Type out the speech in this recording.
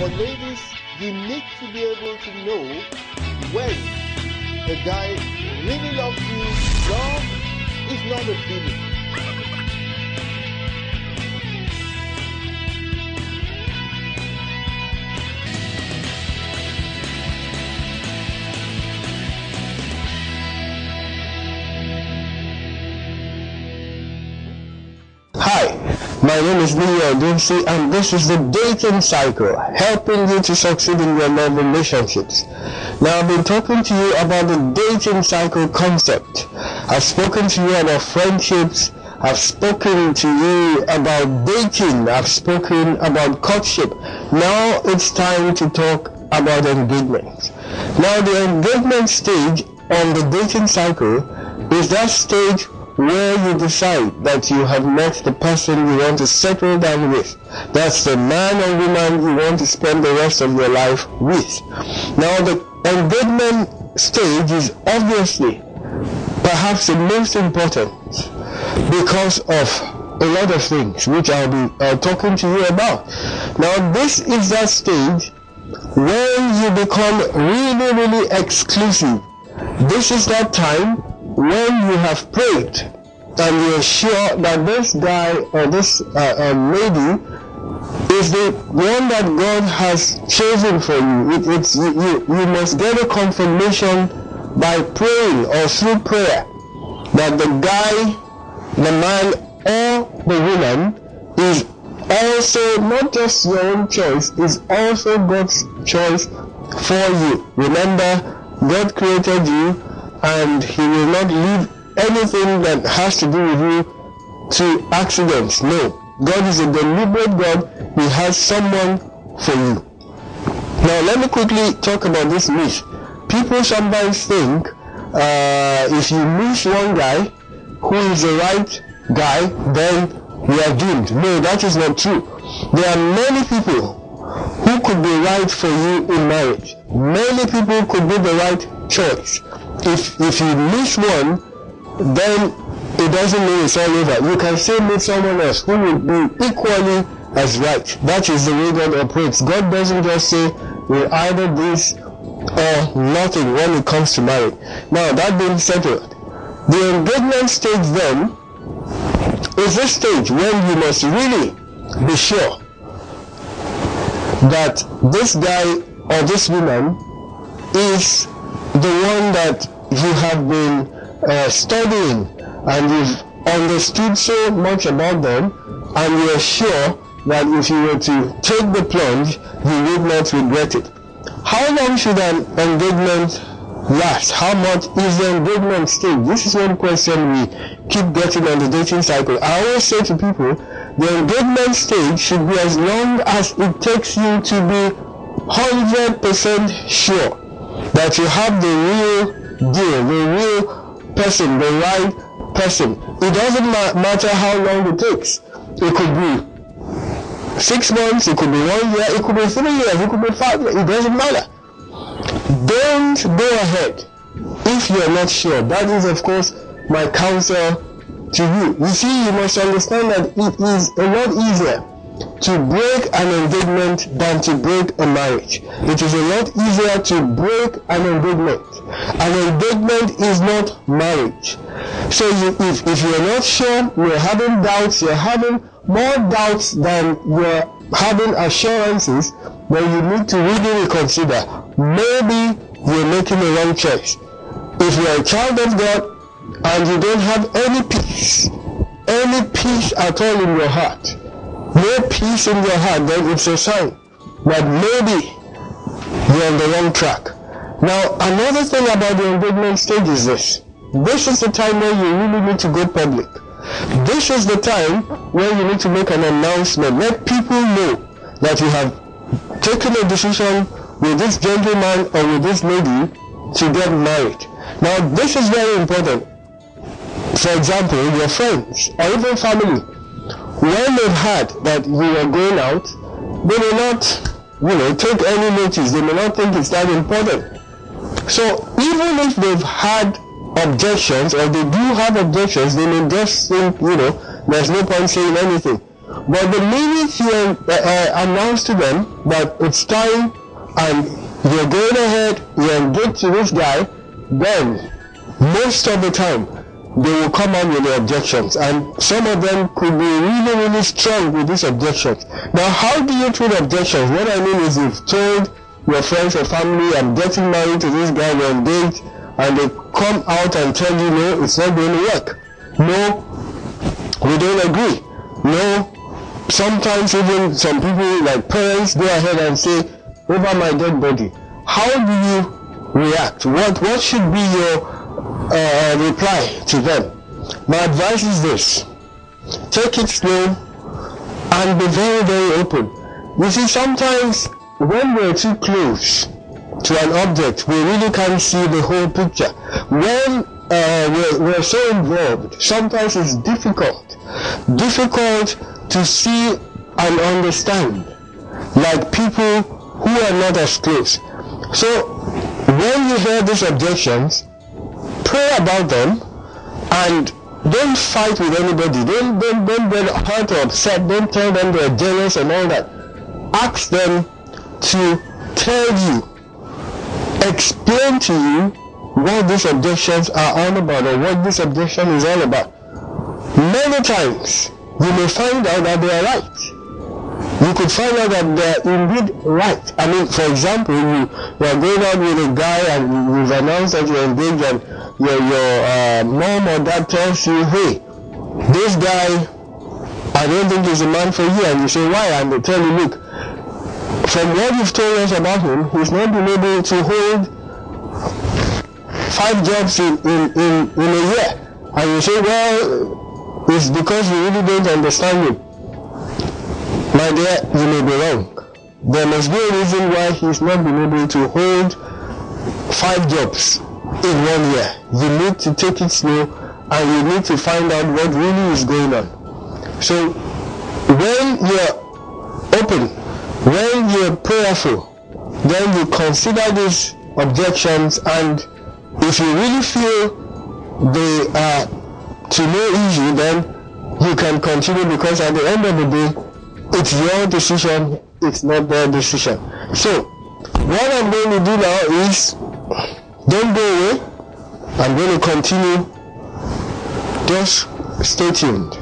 For ladies, you need to be able to know when a guy really loves you. Love is not a feeling. Hi, my name is Niyi Odunsi and this is the dating cycle, helping you to succeed in your love relationships. Now I've been talking to you about the dating cycle concept. I've spoken to you about friendships, I've spoken to you about dating, I've spoken about courtship. Now it's time to talk about engagement. Now the engagement stage on the dating cycle is that stage where you decide that you have met the person you want to settle down with. That's the man or woman you want to spend the rest of your life with. Now the engagement stage is obviously perhaps the most important because of a lot of things which I'll be talking to you about. Now this is that stage where you become really exclusive. This is that time when you have prayed and you're sure that this guy or this lady is the one that God has chosen for you. You must get a confirmation by praying or through prayer that the guy, the man or the woman is also not just your own choice, is also God's choice for you. Remember, God created you and He will not leave anything that has to do with you to accidents. No. God is a deliberate God. He has someone for you. Now let me quickly talk about this myth. People sometimes think if you miss one guy who is the right guy, then you are doomed. No, that is not true. There are many people who could be right for you in marriage. Many people could be the right choice. If you miss one, then it doesn't mean it's all over. You can still meet someone else who will be equally as right. That is the way God operates. God doesn't just say, we're either this or nothing when it comes to marriage. Now, that being settled, the engagement stage then is this stage when you must really be sure that this guy or this woman is the one that you have been studying and you've understood so much about them, and you are sure that if you were to take the plunge, you would not regret it. How long should an engagement last? How much is the engagement stage? This is one question we keep getting on the dating cycle. I always say to people, the engagement stage should be as long as it takes you to be 100% sure that you have the real deal, the real person, the right person. It doesn't matter how long it takes. It could be 6 months, it could be 1 year, it could be 3 years, it could be 5 years, it doesn't matter. Don't go ahead if you're not sure. That is, of course, my counsel to you. You see, you must understand that it is a lot easier to break an engagement than to break a marriage. It is a lot easier to break an engagement. An engagement is not marriage. So if you're not sure, you're having doubts, you're having more doubts than you're having assurances, then you need to really reconsider. Maybe you're making a wrong choice. If you're a child of God and you don't have any peace at all in your heart, no peace in your heart, then it's a sign that maybe you're on the wrong track. Now, another thing about the engagement stage is this. This is the time where you really need to go public. This is the time where you need to make an announcement. Let people know that you have taken a decision with this gentleman or with this lady to get married. Now, this is very important. For example, your friends or even family, when they've heard that you are going out, they may not, take any notice. They may not think it's that important. So even if they've had objections, or they do have objections, they may just think, there's no point saying anything. But the minute you announce to them that it's time and you're going ahead, you engage to this guy, then most of the time they will come out with the objections, and some of them could be really, really strong with these objections. Now, how do you treat objections? What I mean is, you've told your friends or family, I'm getting married to this guy, we're engaged, and they come out and tell you, no, it's not going to work. No, we don't agree. No, sometimes even some people, like parents, go ahead and say, over my dead body. How do you react? What should be your reply to them? My advice is this: take it slow and be very, very open. You see, sometimes when we're too close to an object, we really can't see the whole picture. When we're so involved, sometimes it's difficult to see and understand, like people who are not as close. So when you hear these objections, pray about them and don't fight with anybody. Don't get hurt or upset. Don't tell them they're jealous and all that. Ask them to tell you, explain to you what these objections are all about, or what this objection is all about. Many times you may find out that they are right. You could find out that they are indeed right. I mean, for example, you are going out with a guy and you've announced that you're engaged, and your mom or dad tells you, hey, this guy, I don't think he's a man for you. And you say, why? And they tell you, look, from what you've told us about him, he's not been able to hold 5 jobs in a year. And you say, well, it's because you really don't understand him. My dear, you may be wrong. There must be a reason why he's not been able to hold 5 jobs in 1 year. You need to take it slow, and you need to find out what really is going on. So when you're open, when you're prayerful, then you consider these objections, and if you really feel they are to no issue, then you can continue, because at the end of the day, it's your decision, it's not their decision. So what I'm going to do now is, don't go away. I'm going to continue. Just stay tuned.